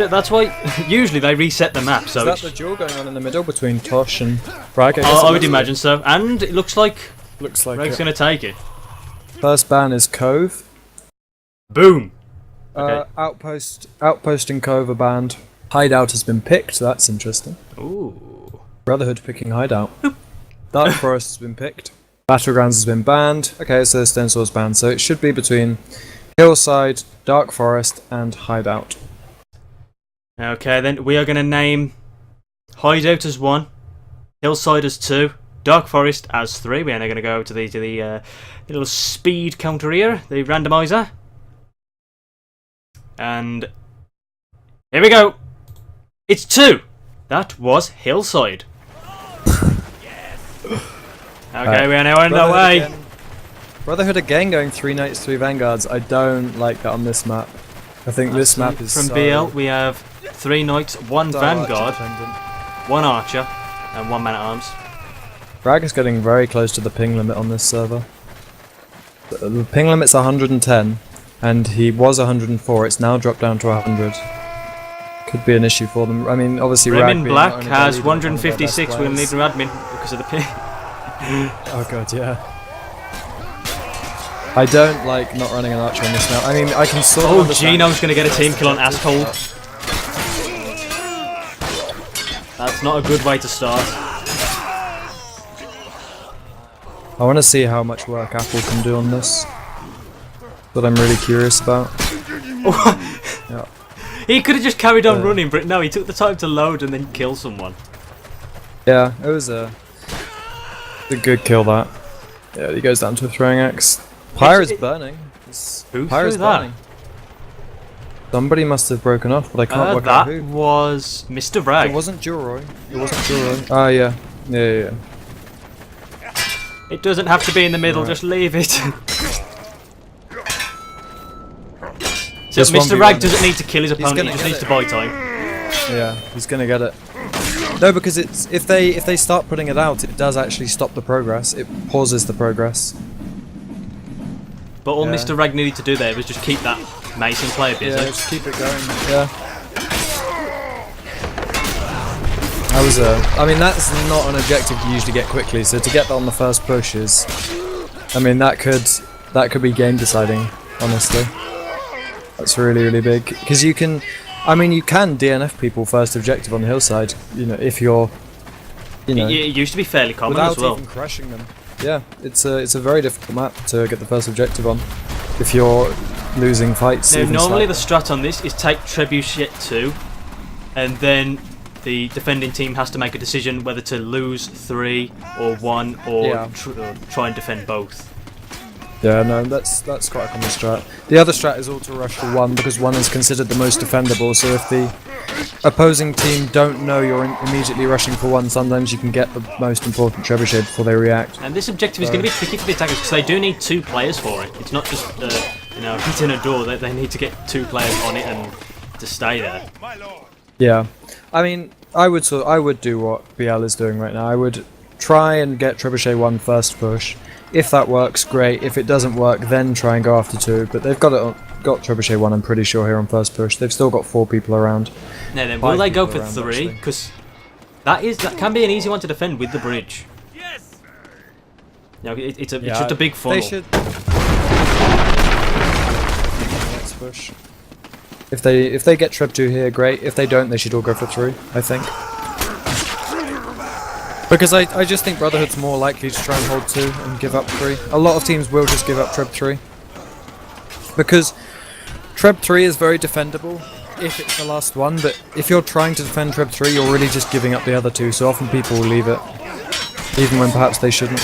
That's why usually they reset the map. So is that the duel going on in the middle between Tosh and Bragg? I would imagine so. And it looks like Ragg's going to take it. First ban is Cove. Boom. Okay. Outpost and Cove are banned. Hideout has been picked. That's interesting. Ooh. Brotherhood picking Hideout. Dark Forest has been picked. Battlegrounds has been banned. Okay, so Stone Sword's banned. So it should be between Hillside, Dark Forest, and Hideout. Okay, then we are going to name Hideout as 1, Hillside as 2, Dark Forest as 3. We are now going to go to the little speed counter here, the randomizer. And here we go. It's 2. That was Hillside. Okay, we are now on our way. Again. Brotherhood again going 3 Knights, 3 Vanguards. I don't like that on this map. I think this map is from so BL. We have 3 Knights, 1 Vanguard, 1 Archer, and 1 Man at Arms. Bragg is getting very close to the ping limit on this server. The ping limit's 110, and he was 104. It's now dropped down to 100. Could be an issue for them. I mean, obviously, Remin Black has 156. We'll need an admin because of the ping. Oh god, yeah. I don't like not running an archer on this now. I mean, I can sort of understand. Geno's going to get a team kill on Ascold. That's not a good way to start. I want to see how much work Apple can do on this. That I'm really curious about. Yeah. He could have just carried on running, but no, he took the time to load and then kill someone. Yeah, it was a good kill, that. Yeah, he goes down to a throwing axe. Pyre is burning. Who Pyre is threw that? burning. Somebody must have broken off, but I can't work out who. That was Mr. Bragg. It wasn't Jewelroy. It wasn't Jewelroy. Ah, yeah. Yeah. It doesn't have to be in the middle, just leave it. So Mr. Rag doesn't need to kill his opponent, he just needs to buy time. Yeah, he's gonna get it. No, because it's if they start putting it out, it does actually stop the progress. It pauses the progress. But all Mr. Rag needed to do there was just keep that Mason player busy. Yeah, just keep it going. Yeah. I mean, that's not an objective you usually get quickly. So to get that on the first push is, I mean, that could be game deciding. Honestly, that's really big because you can. I mean, you can DNF people first objective on the hillside. You know, if you're, you know, it used to be fairly common without as well. even crushing them. Yeah, it's a very difficult map to get the first objective on if you're losing fights. Now, normally the strat on this is take Trebuchet 2, and then the defending team has to make a decision whether to lose 3 or 1 or try and defend both. Yeah, no, that's quite a common strat. The other strat is auto rush for 1 because 1 is considered the most defendable. So if the opposing team don't know you're immediately rushing for 1, sometimes you can get the most important trebuchet before they react. And this objective is going to be tricky for the attackers because they do need 2 players for it. It's not just hitting a door. They need to get 2 players on it and to stay there. Yeah, I mean, I would do what BL is doing right now. I would try and get trebuchet 1 first push. If that works, great. If it doesn't work, then try and go after 2. But they've got trebuchet 1, I'm pretty sure, here on first push. They've still got 4 people around. Now then, will they go for 3? Because that can be an easy one to defend with the bridge. Yes. Now it's just a big funnel. They should. Let's push. If they get Treb 2 here, great. If they don't, they should all go for 3, I think. Because I just think Brotherhood's more likely to try and hold 2 and give up 3. A lot of teams will just give up Treb 3. Because Treb 3 is very defendable if it's the last one, but if you're trying to defend Treb 3, you're really just giving up the other 2, so often people will leave it. Even when perhaps they shouldn't.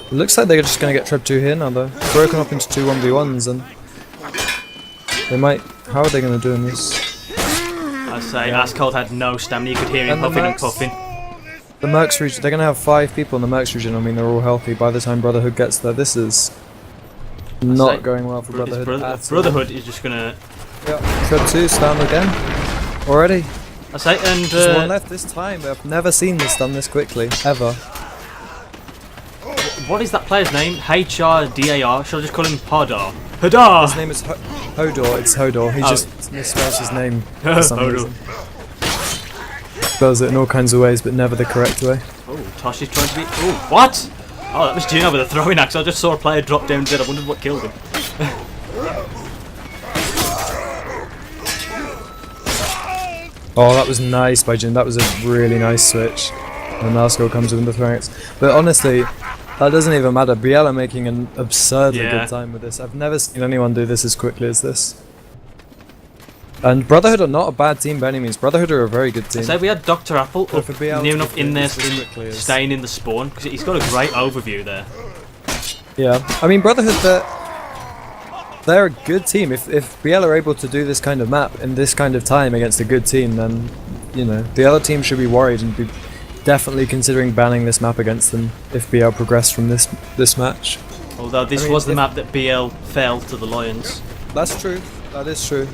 It looks like they're just going to get Treb 2 here now though. Broken up into 2 1v1s and they might... How are they going to do in this? I say, Ascold had no stamina, you could hear him huffing and puffing. The Mercs region, they're going to have 5 people in the Mercs region, I mean they're all healthy by the time Brotherhood gets there. This is not going well for Brotherhood. Brotherhood is just going to... Yeah, Treb 2 down again. Already. I say, and... There's 1 left this time, I've never seen this done this quickly, ever. What is that player's name? HRDAR, should I just call him Hardar? His Hadar! name is Hodor. It's Hodor. He Oh. just misspells his name for some Hodor. reason. Spells it in all kinds of ways, but never the correct way. Oh, Tosh is trying to be. Oh, what? Oh, that was Juno with a throwing axe. I just saw a player drop down dead. I wondered what killed him. Oh, that was nice by Jin. That was a really nice switch. And Oskoff comes with the throwing axe. But honestly, that doesn't even matter. BL are making an absurdly Yeah. good time with this. I've never seen anyone do this as quickly as this. And Brotherhood are not a bad team by any means. Brotherhood are a very good team. So we had Dr. Apple But up for BL near to enough do in there, this as quickly as- staying in the spawn, because he's got a great overview there. Yeah, I mean Brotherhood, they're a good team. If BL are able to do this kind of map in this kind of time against a good team, then you know the other team should be worried and be definitely considering banning this map against them if BL progress from this match. Although this I mean, was the if- map that BL fell to the Lions. That's true. That is true.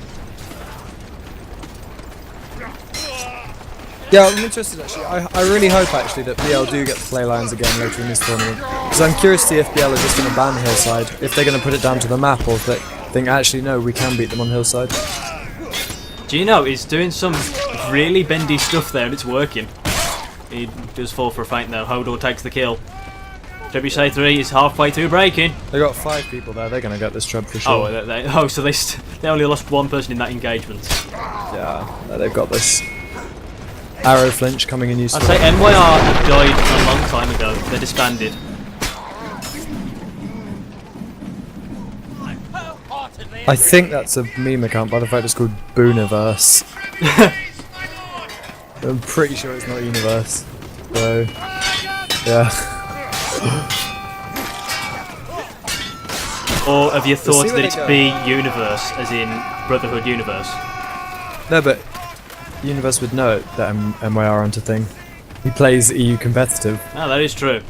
Yeah, I'm interested actually. I really hope actually that BL do get to play Lions again later in this tournament. Because I'm curious to see if BL are just going to ban Hillside, if they're going to put it down to the map, or if they think actually no, we can beat them on Hillside. Gino is doing some really bendy stuff there and it's working. He does fall for a feint though. Hodor takes the kill. Trebuchet 3 is halfway through breaking. They got 5 people there. They're going to get this trub for sure. Oh, so they only lost one person in that engagement. Yeah, they've got this. Arrow flinch coming in useful. I'd say NYR have died a long time ago. They're disbanded. I think that's a meme account by the fact it's called Booniverse. I'm pretty sure it's not Universe. So, yeah. Or have you thought see where that it's they go. B Universe, as in Brotherhood Universe? No, but Universe would know that MYR aren't a thing. He plays EU competitive. Ah, that is true.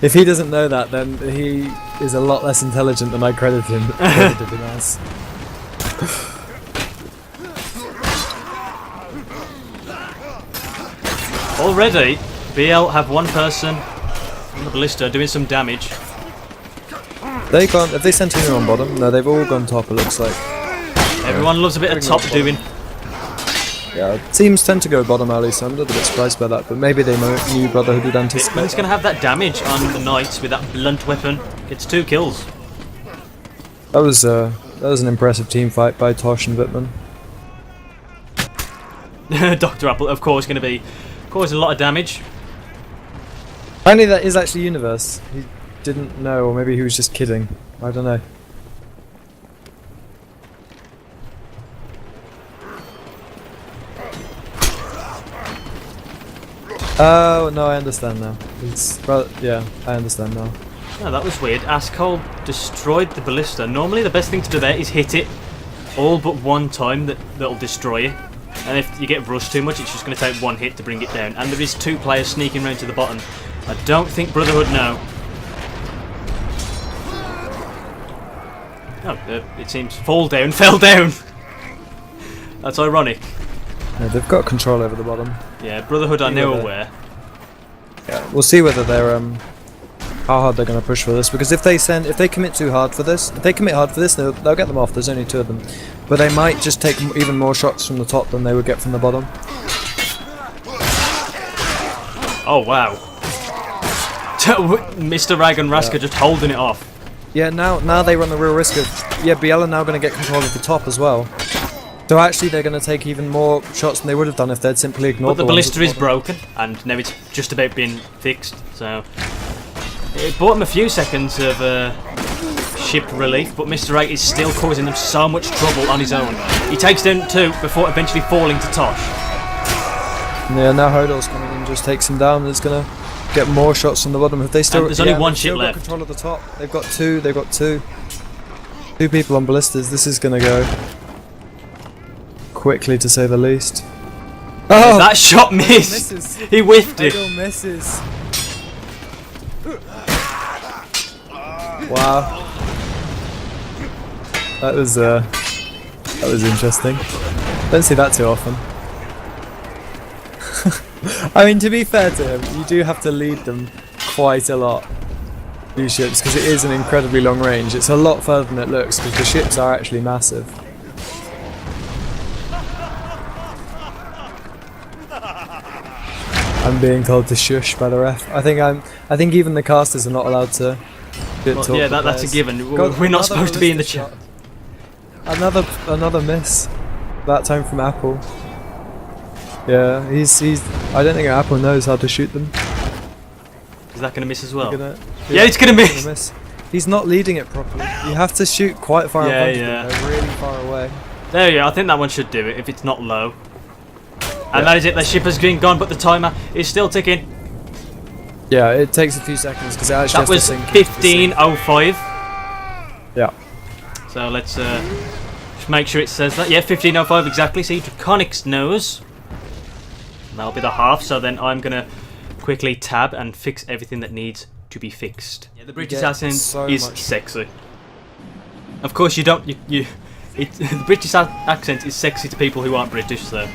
If he doesn't know that, then he is a lot less intelligent than I credited him as. Already, BL have one person on the ballista doing some damage. They can't. Have they sent anyone on bottom? No, they've all gone top. It looks like. Everyone loves a bit of Bring top them on doing. Yeah, teams tend to go bottom early, so I'm a little bit surprised by that. But maybe they knew Brotherhood would anticipate. He's going to have that damage on the Knights with that blunt weapon. Gets 2 kills. That was an impressive team fight by Tosh and Wittmann. Dr. Apple, of course, going to be causing a lot of damage. Apparently, that is actually Universe. He didn't know, or maybe he was just kidding. I don't know. Oh no, I understand now. Yeah, I understand now. Oh, that was weird. Oskoff destroyed the ballista. Normally the best thing to do there is hit it all but one time that'll destroy it. And if you get rushed too much, it's just going to take one hit to bring it down. And there is 2 players sneaking round to the bottom. I don't think Brotherhood know. Oh, it seems fall down, fell down. That's ironic. No, they've got control over the bottom. Yeah, Brotherhood are now whether- aware. Yeah, we'll see whether they're how hard they're going to push for this. Because if they commit too hard for this, they'll get them off. There's only 2 of them, but they might just take even more shots from the top than they would get from the bottom. Oh wow. Mr. Rag and Raska just holding it off. Yeah, now they run the real risk of BL are now going to get control of the top as well. So actually, they're going to take even more shots than they would have done if they'd simply ignored But the ones at ballista is bottom. broken, and now it's just about being fixed, so... It bought him a few seconds of ship relief, but Mr. 8 is still causing them so much trouble on his own. He takes down 2 before eventually falling to Tosh. Yeah, now Hodor's coming in, just takes him down, and it's going to get more shots from the bottom. If they still, And there's only one they've ship still got left. control of the top. They've got 2 people on ballistas. This is going to go quickly, to say the least. Oh! That shot missed! Misses. He whiffed it. Hodor misses. Wow. That was interesting. Don't see that too often. I mean, to be fair to him, you do have to lead them quite a lot. these ships because it is an incredibly long range. It's a lot further than it looks because the ships are actually massive. I'm being told to shush by the ref. I think even the casters are not allowed to. Well, yeah, that's a given. We're not supposed to be in the chat. Another miss. That time from Apple. Yeah, he's. I don't think Apple knows how to shoot them. Is that gonna miss as well? Yeah, it's gonna miss. He's not leading it properly. You have to shoot quite far in front of them. They're really far away. There you go. I think that one should do it if it's not low. And that is it. The ship has been gone, but the timer is still ticking. Yeah, it takes a few seconds because it actually that was 15:05. Yeah. So let's just make sure it says that. Yeah, 15:05 exactly. See, Draconix knows. That'll be the half. So then I'm gonna quickly tab and fix everything that needs to be fixed. Yeah, the British accent is sexy. Of course, you don't. The British accent is sexy to people who aren't British, so.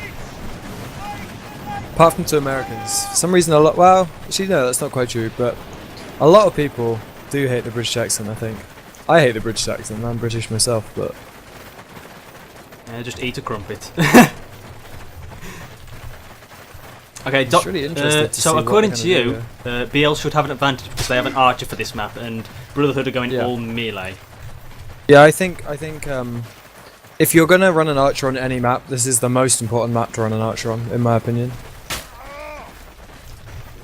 Apart from to Americans. For some reason well, actually no, that's not quite true, but a lot of people do hate the British accent, I think. I hate the British accent, I'm British myself, but... Yeah, just eat a crumpet. Okay, really interested to so see according to you, BL should have an advantage because they have an archer for this map, and Brotherhood are going all melee. Yeah, I think if you're going to run an archer on any map, this is the most important map to run an archer on, in my opinion.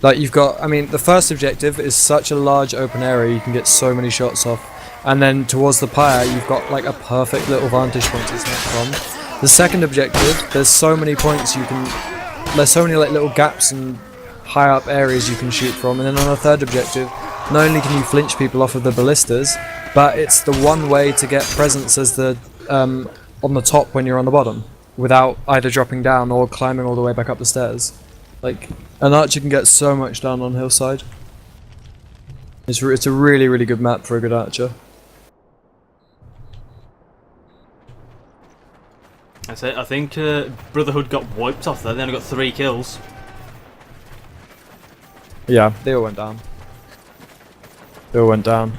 Like you've got, I mean, the first objective is such a large open area, you can get so many shots off. And then towards the pyre, you've got like a perfect little vantage point to snipe from. The second objective, there's so many points you can, there's so many like little gaps and high up areas you can shoot from. And then on the third objective, not only can you flinch people off of the ballistas, but it's the one way to get presence as the, on the top when you're on the bottom, without either dropping down or climbing all the way back up the stairs. Like, an archer can get so much done on hillside. It's a really, really good map for a good archer. That's it. I think Brotherhood got wiped off there. They only got 3 kills. Yeah, they all went down. They all went down.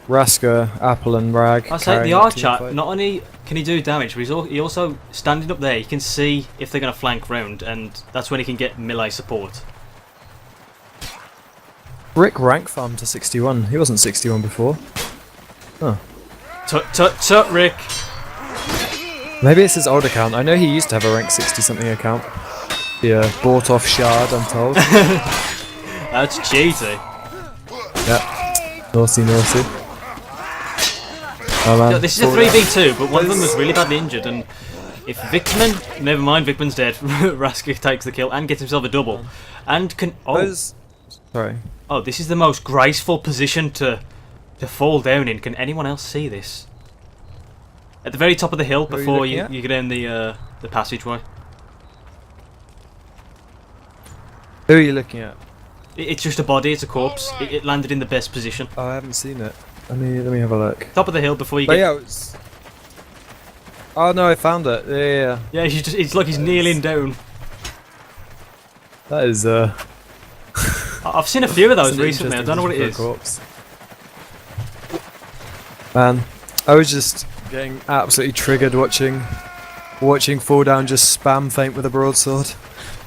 Raska, Apple and Rag. I say the archer, not only can he do damage, but he also, standing up there, he can see if they're going to flank round, and that's when he can get melee support. Rick rank farmed to 61. He wasn't 61 before. Huh. Tut, Rick. Maybe it's his old account. I know he used to have a rank 60 something account. Yeah, bought off shard, I'm told. That's cheaty. Yeah. Naughty. Oh man. This is a 3v2, but one of them was really badly injured, and if Vickman, never mind, Vickman's dead. Raska takes the kill and gets himself a double, and can. Sorry. Oh, this is the most graceful position to fall down in. Can anyone else see this? At the very top of the hill before you get in the passageway. Who are you looking at? It's just a body. It's a corpse. It landed in the best position. Oh, I haven't seen it. Let me have a look. Top of the hill before you but get. Yeah, it's... Oh no, I found it. Yeah. Yeah, it's like he's kneeling down. That is I've seen a few of those recently. I don't know what it is. Corpse. Man, I was just getting absolutely triggered watching Fall Down just spam feint with a broadsword.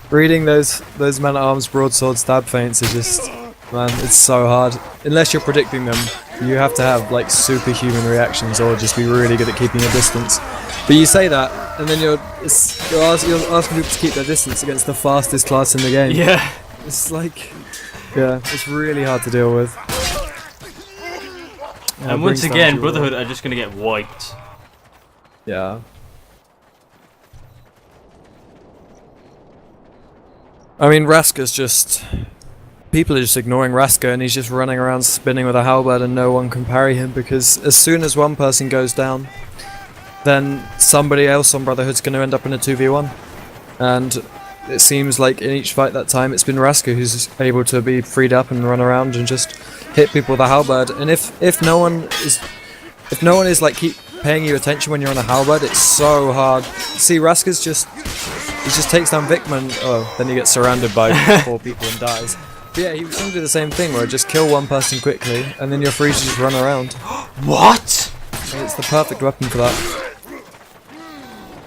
Reading those man-at-arms broadsword stab feints is just, man, it's so hard. Unless you're predicting them, you have to have like superhuman reactions or just be really good at keeping your distance. But you say that, and then you're asking people to keep their distance against the fastest class in the game. Yeah. It's like, yeah, it's really hard to deal with. And once again, Brotherhood are just going to get wiped. Yeah. I mean, Raska's just... People are just ignoring Raska and he's just running around spinning with a halberd and no one can parry him because as soon as one person goes down, then somebody else on Brotherhood's going to end up in a 2v1. And it seems like in each fight that time it's been Raska who's able to be freed up and run around and just hit people with a halberd. And if no one is like keep paying you attention when you're on a halberd, it's so hard. See, Raska's just... He just takes down Vickman. Oh, then he gets surrounded by 4 people and dies. But yeah, he was going to do the same thing where just kill one person quickly, and then you're free to just run around. What? And it's the perfect weapon for that.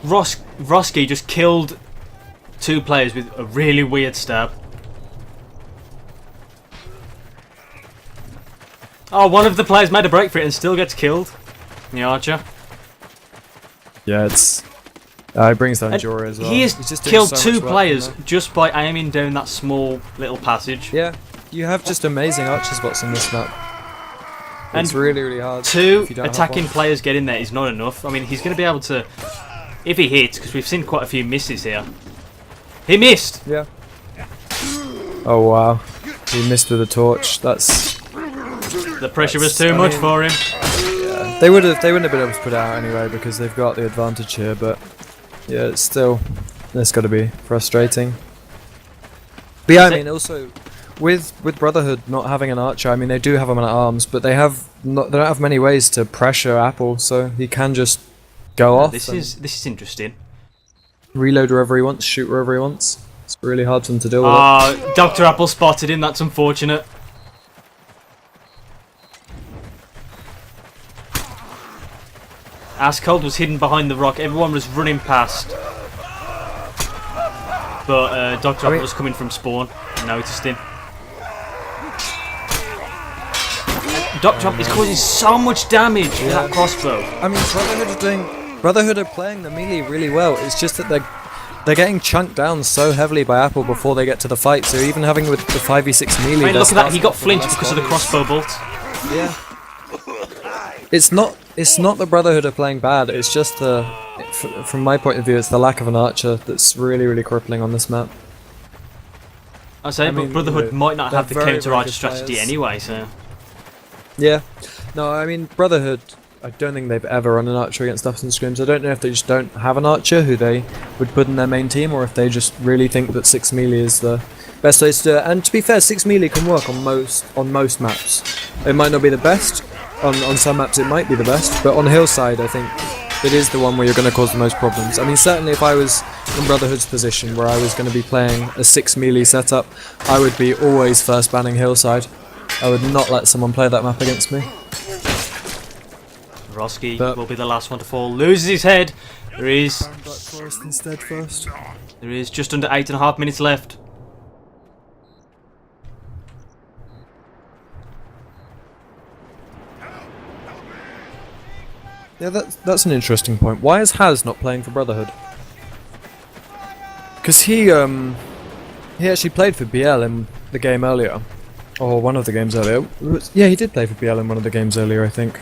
Roski just killed 2 players with a really weird stab. Oh, one of the players made a break for it and still gets killed. The archer. Yeah, it's... it brings down And Jory as well. he has He's just doing killed so 2 much work players in there. just by aiming down that small little passage. Yeah, you have just amazing archer spots on this map. And It's really, really hard. 2 if you don't have attacking one. players getting there is not enough. I mean, he's going to be able to... If he hits, because we've seen quite a few misses here. He missed! Yeah. Oh wow, he missed with a torch. That's... The pressure was too much for him. Yeah. They wouldn't have been able to put it out anyway because they've got the advantage here, but yeah, it's still, it's got to be frustrating. But yeah, I mean, also with Brotherhood not having an archer, I mean they do have him at arms, but they don't have many ways to pressure Apple, so he can just go off. This is interesting. Reload wherever he wants, shoot wherever he wants. It's really hard for him to deal with. It. Dr. Apple spotted him. That's unfortunate. Askold was hidden behind the rock. Everyone was running past. But Dr. Apple was coming from spawn. I noticed him. Dr. Apple is causing so much damage with that crossbow. I mean, Brotherhood are playing the melee really well. It's just that they're getting chunked down so heavily by Apple before they get to the fight. So even having with the 5v6 melee, I mean, look at that. He got flinched because of the crossbow bolt. Yeah. It's not the Brotherhood are playing bad. It's just from my point of view, it's the lack of an archer that's really, really crippling on this map. I say, I but mean, Brotherhood might not they're have the very, counter very archer good strategy players. anyway. So Yeah. No, I mean Brotherhood. I don't think they've ever run an archer against us in scrims. I don't know if they just don't have an archer who they would put in their main team, or if they just really think that 6 melee is the best way to do it. And to be fair, 6 melee can work on most maps. It might not be the best. On some maps it might be the best, but on Hillside I think it is the one where you're going to cause the most problems. I mean, certainly if I was in Brotherhood's position where I was going to be playing a 6 melee setup, I would be always first banning Hillside. I would not let someone play that map against me. Roski will be the last one to fall. Loses his head. There is Instead first. There is just under 8.5 minutes left. Yeah, that's an interesting point. Why is Haz not playing for Brotherhood? Because he actually played for BL in the game earlier, or one of the games earlier. Yeah, he did play for BL in one of the games earlier, I think.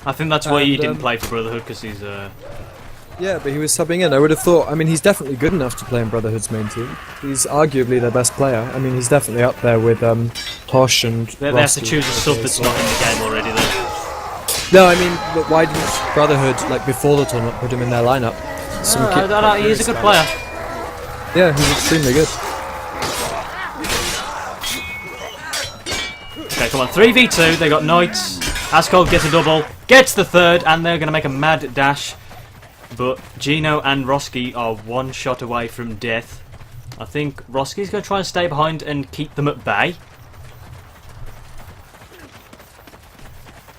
I think that's why he And, didn't play for Brotherhood, because he's Yeah, but he was subbing in. I would have thought. I mean, he's definitely good enough to play in Brotherhood's main team. He's arguably their best player. I mean, he's definitely up there with Tosh and. they have to choose a sub that's not in the game already. Though. No, I mean, but why didn't Brotherhood, like before the tournament, put him in their lineup? He is a good player. Yeah, he's extremely good. Okay, come on, 3v2. They got Knights. Askold gets a double, gets the third, and they're going to make a mad dash. But Gino and Roski are one shot away from death. I think Roski's going to try and stay behind and keep them at bay.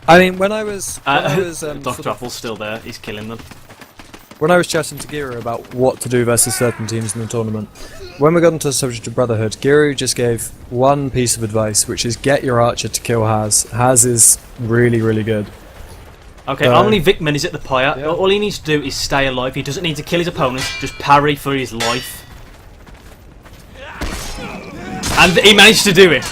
I mean, when I was Dr. Apple's still there. He's killing them. when I was chatting to Giru about what to do versus certain teams in the tournament, when we got into the subject of Brotherhood, Giru just gave one piece of advice, which is get your archer to kill Haz. Haz is really, really good. Okay, only Vickman is at the pyre. Yeah. All he needs to do is stay alive. He doesn't need to kill his opponent, just parry for his life. And he managed to do it.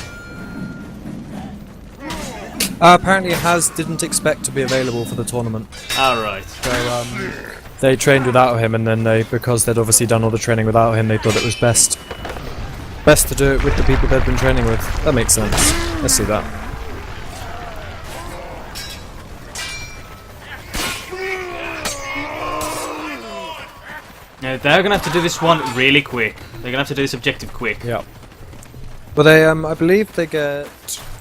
Apparently Haz didn't expect to be available for the tournament. Alright. So they trained without him, and then because they'd obviously done all the training without him, they thought it was best to do it with the people they'd been training with. That makes sense. I see that. Now they're going to have to do this one really quick. They're going to have to do this objective quick. Yeah. Well, they I believe they get.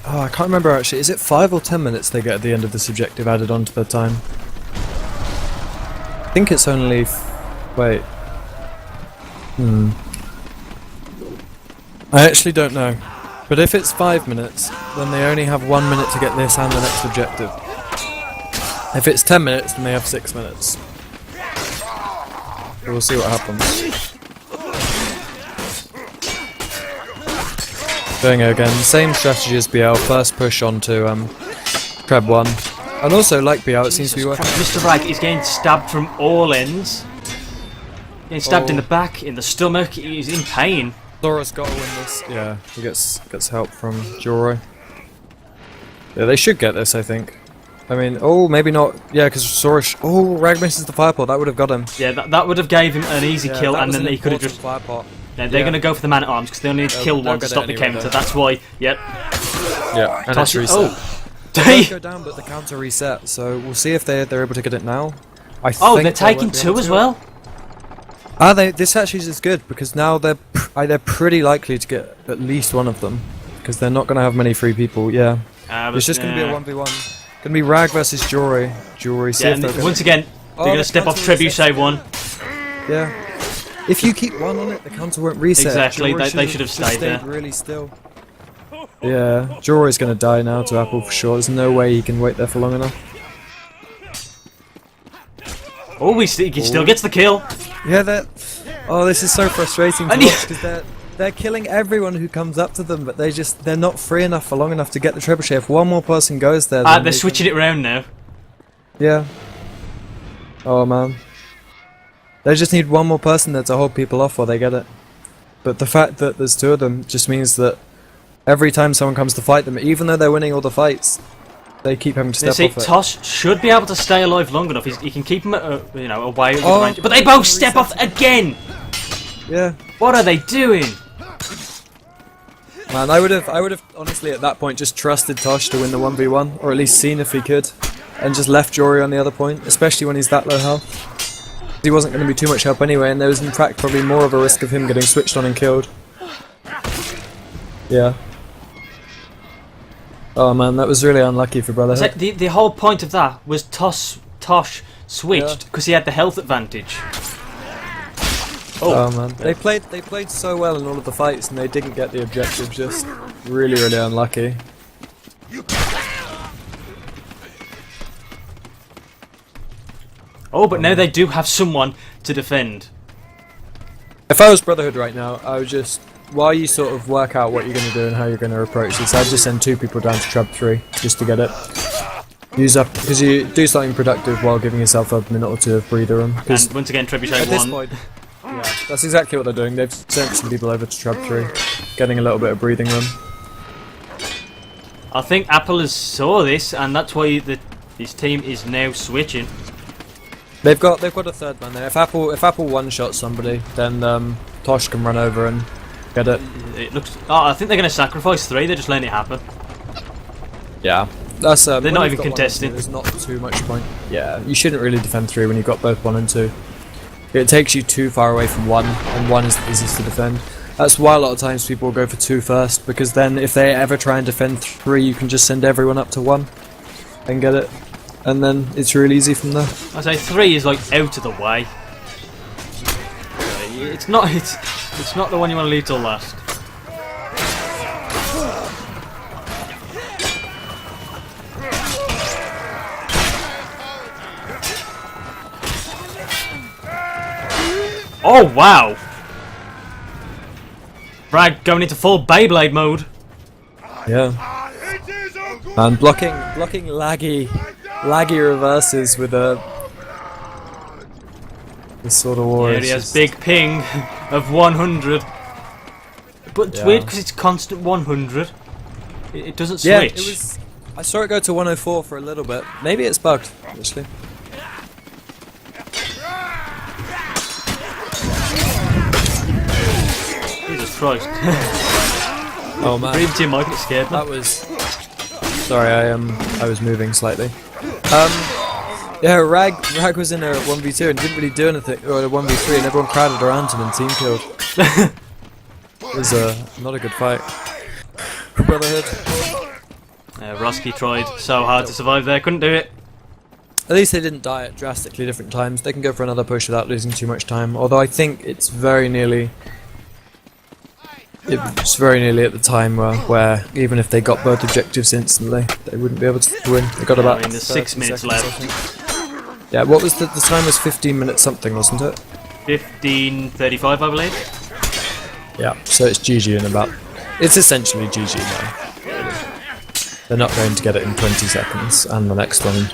Oh, I can't remember actually. Is it 5 or 10 minutes they get at the end of this objective added onto their time? I think it's only. Wait. I actually don't know. But if it's 5 minutes, then they only have 1 minute to get this and the next objective. If it's 10 minutes, then they have 6 minutes. So we'll see what happens. Going again, same strategy as BL, first push onto Treb 1. And also, like BL, it seems to be working. Mr. Rag is getting stabbed from all ends. Getting stabbed in the back, in the stomach, he's in pain. Thoros got to win this. Yeah, he gets help from Chivalry. Yeah, they should get this, I think. I mean, oh, maybe not. Yeah, because Soros. Oh, Rag misses the firepot. That would have got him. Yeah, that would have gave him an easy kill, and then he could have just. Firepot. Yeah, they're going to go for the man at arms because they only need to kill one to stop the counter. That's why. Yep. Yeah, and Toss it's reset. Oh, They go down, but the counter reset. So we'll see if they're able to get it now. Oh, they're taking two as well. Ah, this actually is good because now they're pretty likely to get at least one of them because they're not going to have many free people. Yeah, it's just going to be a 1v1. Going to be Rag versus Chivalry. Chivalry. Yeah, and once again, they're going to step off Trebuchet 1. Yeah. If you keep one on it, the counter won't reset. Exactly, they should have stayed there. Really still. Yeah, Chivalry's going to die now to Apple for sure. There's no way he can wait there for long enough. Oh, he still gets the kill. Yeah, oh, this is so frustrating to watch because they're killing everyone who comes up to them, but they're not free enough for long enough to get the trebuchet. If one more person goes there, they're switching it around now. Yeah. Oh man. They just need one more person there to hold people off while they get it. But the fact that there's two of them just means that every time someone comes to fight them, even though they're winning all the fights, they keep having to step off it. Tosh should be able to stay alive long enough. He can keep them away with the range. But they both step off again! Yeah. What are they doing? Man, I would have honestly at that point just trusted Tosh to win the 1v1, or at least seen if he could, and just left Jory on the other point, especially when he's that low health. He wasn't going to be too much help anyway, and there was in fact probably more of a risk of him getting switched on and killed. Yeah. Oh man, that was really unlucky for Brotherhood. The whole point of that was Tosh switched because he had the health advantage. Oh man, they played so well in all of the fights and they didn't get the objective. Just really unlucky. Oh, but now they do have someone to defend. If I was Brotherhood right now, I would just, while you sort of work out what you're going to do and how you're going to approach this, I'd just send 2 people down to Treb 3 just to get it. Use up, because you do something productive while giving yourself a minute or 2 of breather room. And once again, Trebuchet 1. Yeah, that's exactly what they're doing. They've sent some people over to Treb 3, getting a little bit of breathing room. I think Apple has saw this, and that's why his team is now switching. They've got a third man there. If Apple one-shots somebody, then Tosh can run over and get it. It looks. Oh, I think they're going to sacrifice 3. They're just letting it happen. Yeah, that's. They're not even contesting. There's not too much point. Yeah, you shouldn't really defend 3 when you've got both 1 and 2. It takes you too far away from 1, and 1 is the easiest to defend. That's why a lot of times people will go for 2 first, because then if they ever try and defend 3, you can just send everyone up to 1 and get it. And then it's really easy from there. I say 3 is like out of the way. It's not the one you want to leave till last. Oh wow! Brad going into full Beyblade mode. Yeah. And blocking laggy reverses with this sort of war. Yeah, he has big ping of 100. But it's weird because it's constant 100. It doesn't switch. Yeah, it was. I saw it go to 104 for a little bit. Maybe it's bugged, actually. Jesus Christ. Oh man. Breathe to your mic, it scared me. That was. Sorry, I was moving slightly. Yeah, Rag was in a 1v2 and didn't really do anything, or a 1v3, and everyone crowded around him and team killed. It was not a good fight. Brotherhood. Roski tried so hard to survive there, couldn't do it. At least they didn't die at drastically different times. They can go for another push without losing too much time, although I think it's very nearly... it's very nearly at the time where even if they got both objectives instantly, they wouldn't be able to win. They got about. I mean, there's 6 minutes left. Yeah, what was the time? Was 15 minutes something, wasn't it? 15:35, I believe. Yeah, so it's GG in about. It's essentially GG now. Really. They're not going to get it in 20 seconds, and the next one.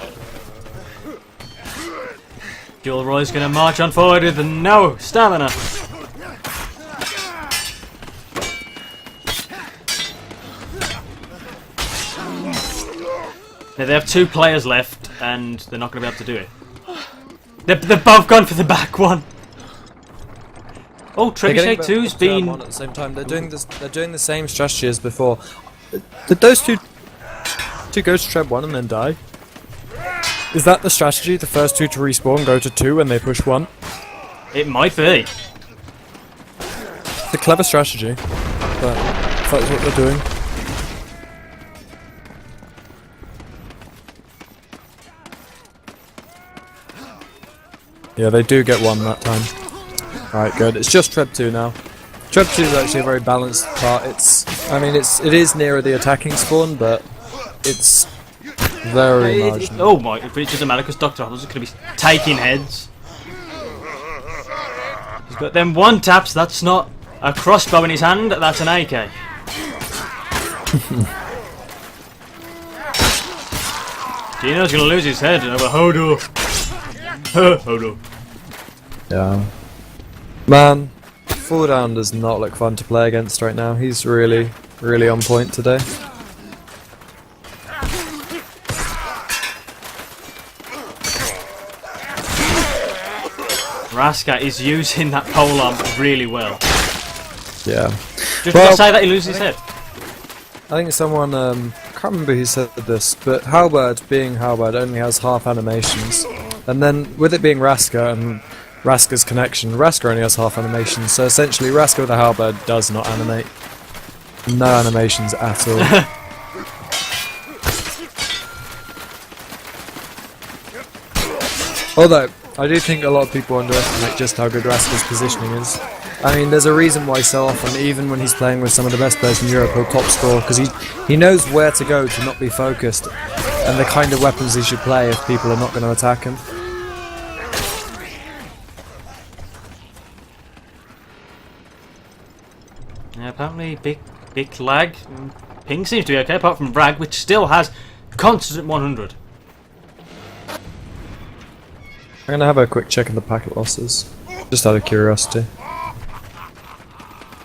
Chivalry's going to march on forward with no stamina. Now they have 2 players left, and they're not going to be able to do it. They're both gone for the back one. Oh, Trebuchet 2's been at the same time. They're doing this. They're doing the same strategy as before. Did those two go to Treb 1 and then die? Is that the strategy? The first 2 to respawn go to 2 and they push 1? It might be. It's a clever strategy, but that's what they're doing. Yeah, they do get 1 that time. Alright, good. It's just Treb 2 now. Treb 2 is actually a very balanced part. It is nearer the attacking spawn, but it's very marginal. Oh my, it doesn't matter because Dr. Apple's going to be taking heads. He's got them 1 taps, that's not a crossbow in his hand, that's an AK. Gino's going to lose his head over Hodo. Hodo. Yeah. Man, Full Down does not look fun to play against right now. He's really, really on point today. Raska is using that polearm really well. Yeah. Just to say that he loses his head. I think someone, I can't remember who said this, but Halberd, being Halberd, only has half animations. And then, with it being Raska and Raska's connection, Raska only has half animations, so essentially Raska with a Halberd does not animate. No animations at all. Although, I do think a lot of people underestimate just how good Raska's positioning is. I mean, there's a reason why so often, even when he's playing with some of the best players in Europe, he'll top score, because he knows where to go to not be focused, and the kind of weapons he should play if people are not going to attack him. Yeah, apparently big lag. Ping seems to be okay, apart from Bragg, which still has constant 100. I'm going to have a quick check of the packet losses, just out of curiosity.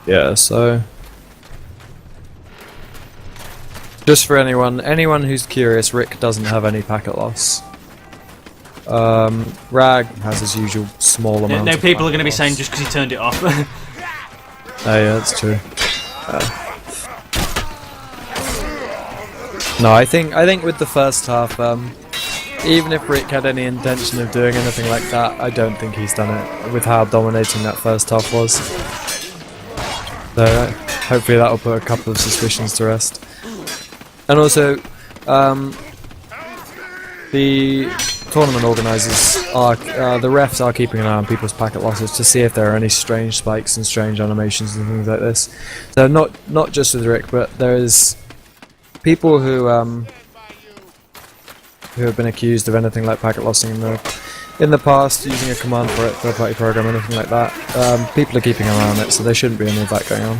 Yeah, so... just for anyone who's curious, Rick doesn't have any packet loss. Rag has his usual small amount. No, of people are going to be loss. saying just because he turned it off. Oh yeah, that's true. No, I think with the first half, even if Rick had any intention of doing anything like that, I don't think he's done it with how dominating that first half was. So hopefully that will put a couple of suspicions to rest. And also, the tournament organisers are, the refs are keeping an eye on people's packet losses to see if there are any strange spikes and strange animations and things like this. So not just with Rick, but there is people who have been accused of anything like packet lossing in the past, using a command for it, third-party program, anything like that. People are keeping an eye on it, so there shouldn't be any of that going on.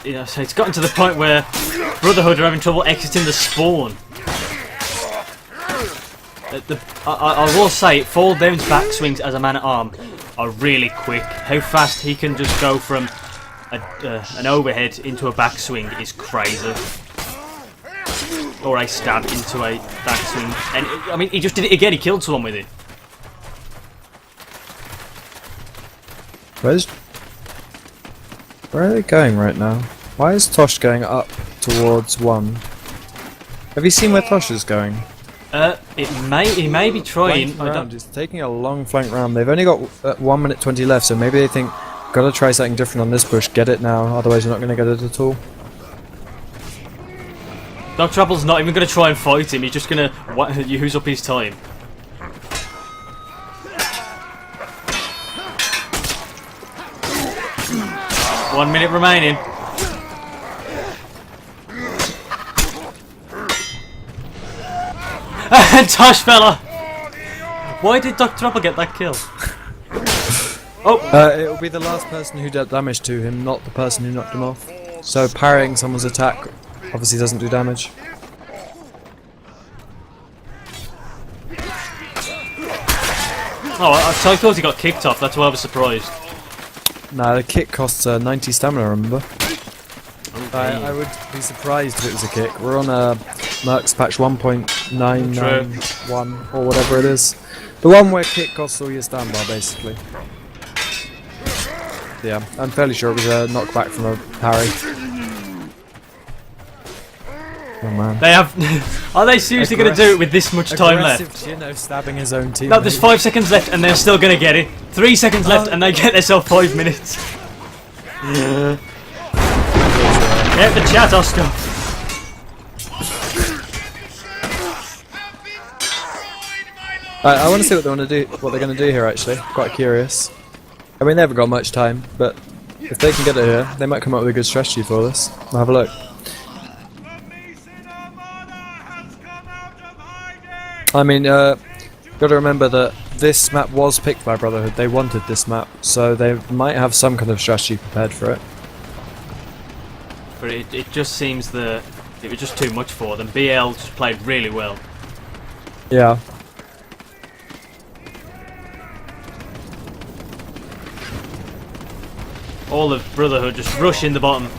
Yeah, so it's gotten to the point where Brotherhood are having trouble exiting the spawn. I will say, Fall Down's backswings as a man-at-arm are really quick. How fast he can just go from an overhead into a backswing is crazy. Or a stab into a backswing. And I mean, he just did it again, he killed someone with it. Where are they going right now? Why is Tosh going up towards 1? Have you seen where Tosh is going? He may be trying. I don't. He's taking a long flank round. They've only got 1 minute 20 left, so maybe they think, gotta try something different on this push. Get it now, otherwise you're not going to get it at all. Dr. Apple's not even going to try and fight him, he's just going to use up his time. One minute remaining. And Tosh fella! Why did Dr. Apple get that kill? Oh! It'll be the last person who did damage to him, not the person who knocked him off. So parrying someone's attack obviously doesn't do damage. Oh, I thought he got kicked off, that's why I was surprised. Nah, the kick costs 90 stamina, remember? Okay. I would be surprised if it was a kick. We're on Mercs patch 1.991 or whatever it is. The one where kick costs all your standby, basically. Yeah, I'm fairly sure it was a knockback from a parry. Oh man. They have... Are they seriously going to do it with this much time left? Chino stabbing his own team. No, there's 5 seconds left and they're still going to get it. 3 seconds left and they get themselves 5 minutes. Yeah. Get the chat, Oskoff. I want to see what they're going to do here. Actually, quite curious. I mean, they haven't got much time, but if they can get it here, they might come up with a good strategy for this. We'll have a look. I mean, got to remember that this map was picked by Brotherhood. They wanted this map, so they might have some kind of strategy prepared for it. But it just seems that it was just too much for them. BL just played really well. Yeah. All of Brotherhood just rushing the bottom.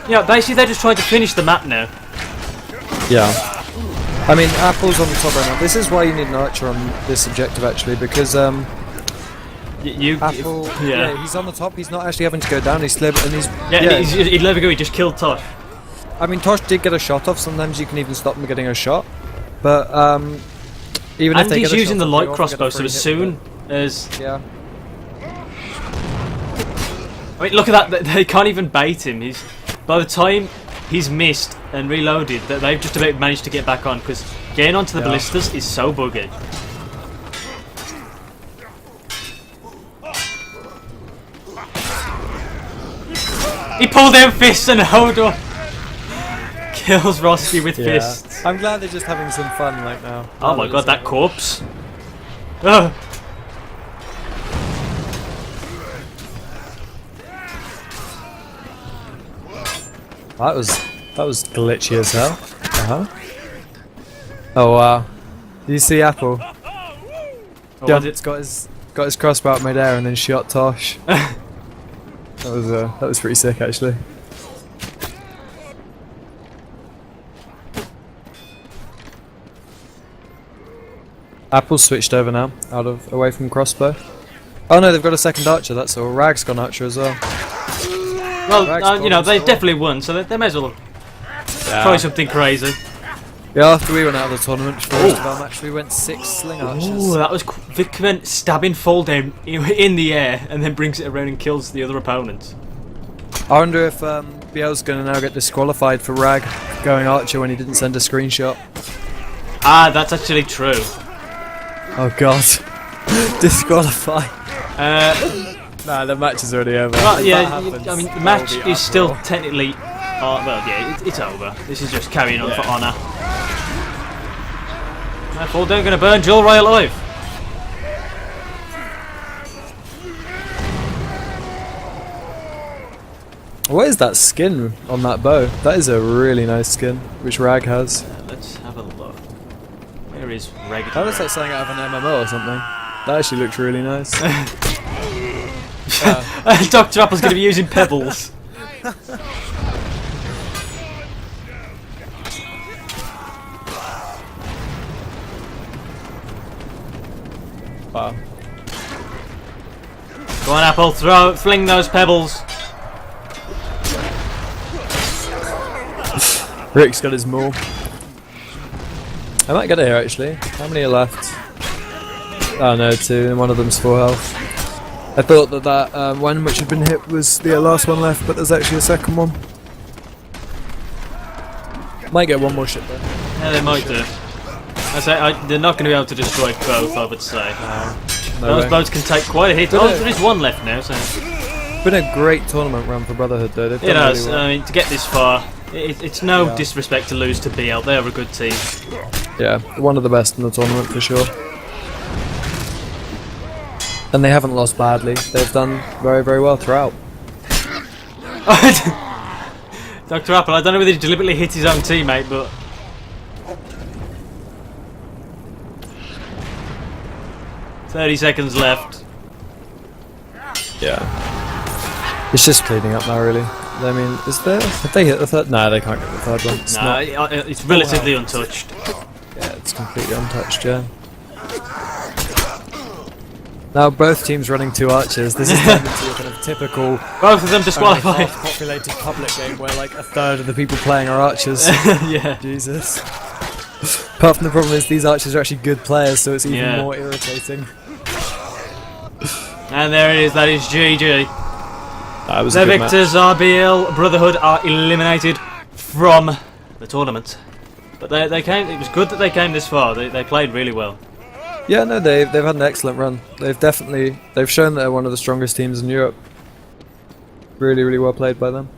Yeah, basically they're just trying to finish the map now. Yeah. I mean, Apple's on the top right now. This is why you need an archer on this objective, actually, because Apple, yeah, he's on the top. He's not actually having to go down. He's and he's he'd never go. He just killed Tosh. I mean, Tosh did get a shot off. Sometimes you can even stop him getting a shot, but even if they he's get a using shot the off, light crossbow, so as soon as I mean, look at that. They can't even bait him. By the time he's missed and reloaded, that they've just about managed to get back on, because getting onto the ballistas is so buggy. He pulled down fists and hold on. Kills Roski with fists. I'm glad they're just having some fun right now. Oh my god, that corpse. Oh. That was glitchy as hell. Oh wow! Do you see Apple? It's got his crossbow out mid-air and then shot Tosh. that was pretty sick, actually. Apple's switched over now, away from crossbow. Oh no, they've got a second archer. That's all. Rag's got an archer as well. Well, you know, they've definitely won, so they may as well try something crazy. Yeah, after we went out of the tournament, first of our match, we went 6 sling archers. Ooh, that was Vic went stabbing fall down in the air and then brings it around and kills the other opponent. I wonder if BL's going to now get disqualified for Rag going archer when he didn't send a screenshot. Ah, that's actually true. Oh god. Disqualify. Nah, the match is already over. Well, yeah, I mean, the match is still technically... well, yeah, it's over. This is just carrying on for honour. Fall down, gonna burn Joel Ray alive. What is that skin on that bow? That is a really nice skin, which Rag has. Let's have a look. Where is regular? That looks like something out of an MMO or something. That actually looks really nice. Dr. Apple's going to be using pebbles. Wow. Go on, Apple, fling those pebbles. Rick's got his maul. I might get it here actually. How many are left? Oh no, 2, and one of them's full health. I thought that one which had been hit was the last one left, but there's actually a second one. Might get one more ship though. Yeah, they might do. They're not going to be able to destroy both, I would say. No Those way. boats can take quite a hit. But Oh, there is one left now, so... Been a great tournament run for Brotherhood though. They've It done has. really well. I mean, to get this far, it's no Yeah. disrespect to lose to BL. They are a good team. Yeah, one of the best in the tournament for sure. And they haven't lost badly. They've done very, very well throughout. Dr. Apple, I don't know whether he deliberately hit his own teammate, but... "30 seconds left." Yeah. It's just cleaning up now, really. I mean, is there? Have they hit the third? No, they can't get the third one. It's No, not. it's relatively untouched. Yeah, it's completely untouched. Yeah. Now both teams running 2 archers. This is turned into a kind of typical Both of them disqualified. populated public game where like a third of the people playing are archers. Yeah. Jesus. Apart from the problem is these archers are actually good players, so it's even Yeah. more irritating. And there it is, that is GG. That was The a good match. victors, RBL Brotherhood, are eliminated from the tournament. But they came. It was good that they came this far. They played really well. Yeah, no, they've had an excellent run. They've shown that they're one of the strongest teams in Europe. Really, really well played by them.